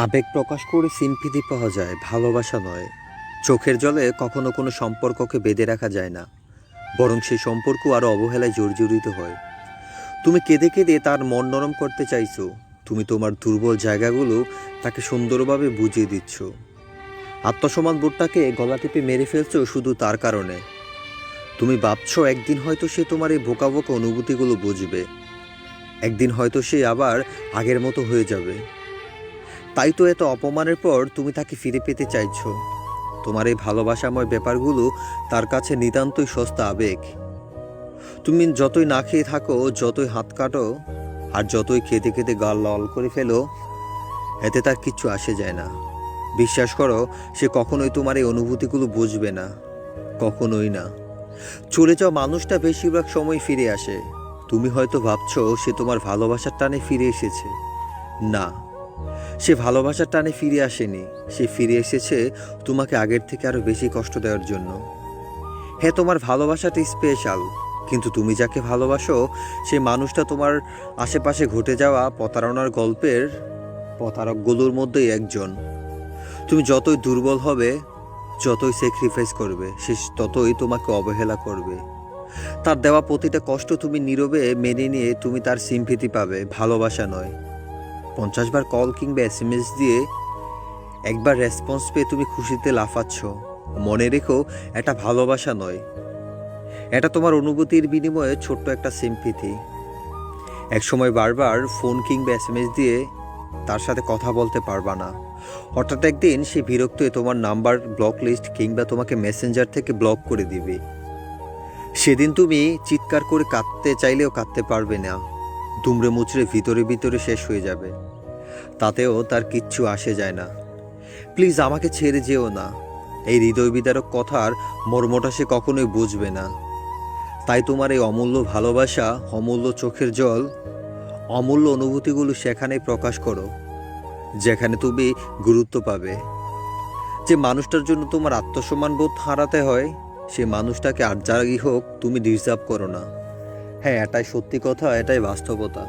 আবেগ প্রকাশ করে সিম্পিতি পাওয়া যায়, ভালোবাসা নয়। চোখের জলে কখনো কোনো সম্পর্ককে বেঁধে রাখা যায় না, বরং সেই সম্পর্ক আরও অবহেলায় জর্জরিত হয়। তুমি কেঁদে কেঁদে তার মন নরম করতে চাইছো, তুমি তোমার দুর্বল জায়গাগুলো তাকে সুন্দরভাবে বুঝিয়ে দিচ্ছ। আত্মসম্মান বোধটাকে গলা টিপে মেরে ফেলছো শুধু তার কারণে। তুমি ভাবছো একদিন হয়তো সে তোমার এই বোকা বোকা অনুভূতিগুলো বুঝবে, একদিন হয়তো সে আবার আগের মতো হয়ে যাবে। তাই তো এত অপমানের পর তুমি তাকে ফিরে পেতে চাইছো। তোমার এই ভালোবাসাময় ব্যাপারগুলো তার কাছে নিতান্তই সস্তা আবেগ। তুমি যতই না খেয়ে থাকো, যতই হাত কাটো, আর যতই খেতে খেতে গাল লাল করে ফেলো, এতে তার কিচ্ছু আসে যায় না। বিশ্বাস করো, সে কখনোই তোমার এই অনুভূতিগুলো বুঝবে না, কখনোই না। চলে যাওয়া মানুষটা বেশিরভাগ সময় ফিরে আসে। তুমি হয়তো ভাবছো সে তোমার ভালোবাসার টানে ফিরে এসেছে। না, সে ভালোবাসার টানে ফিরে আসেনি। সে ফিরে এসেছে তোমাকে আগের থেকে আরো বেশি কষ্ট দেওয়ার জন্য। হ্যাঁ, তোমার ভালোবাসাটা স্পেশাল, কিন্তু তুমি যাকে ভালোবাসো সেই মানুষটা তোমার আশেপাশে ঘটে যাওয়া প্রতারণার গল্পের প্রতারকগুলোর মধ্যেই একজন। তুমি যতই দুর্বল হবে, যতই স্যাক্রিফাইস করবে, সে ততই তোমাকে অবহেলা করবে। তার দেওয়া প্রতিটা কষ্ট তুমি নীরবে মেনে নিয়ে তুমি তার সিম্পিতি পাবে, ভালোবাসা নয়। 50 বার কল কিংবা SMS দিয়ে একবার রেসপন্স পেয়ে তুমি খুশিতে লাফাচ্ছ। মনে রেখো, এটা ভালোবাসা নয়, এটা তোমার অনুভূতির বিনিময়ে ছোট্ট একটা সিম্পিথি। একসময় বারবার ফোন কিংবা SMS দিয়ে তার সাথে কথা বলতে পারবা না। হঠাৎ একদিন সে বিরক্ত হয়ে তোমার নাম্বার ব্লক লিস্ট কিংবা তোমাকে মেসেঞ্জার থেকে ব্লক করে দিবে। সেদিন তুমি চিৎকার করে কাঁদতে চাইলেও কাঁদতে পারবে না, দুমড়ে মুচড়ে ভিতরে ভিতরে শেষ হয়ে যাবে। তাতেও তার কিচ্ছু আসে যায় না। প্লিজ আমাকে ছেড়ে যেও না, এই হৃদয় বিদারক কথার মর্মটা সে কখনোই বুঝবে না। তাই তোমার এই অমূল্য ভালোবাসা, অমূল্য চোখের জল, অমূল্য অনুভূতিগুলো সেখানেই প্রকাশ করো, যেখানে তুমি গুরুত্ব পাবে। যে মানুষটার জন্য তোমার আত্মসম্মান বোধ হারাতে হয়, সে মানুষটাকে আর যাই হোক তুমি ডিজার্ভ করো না। হ্যাঁ, এটাই সত্যি কথা, এটাই বাস্তবতা।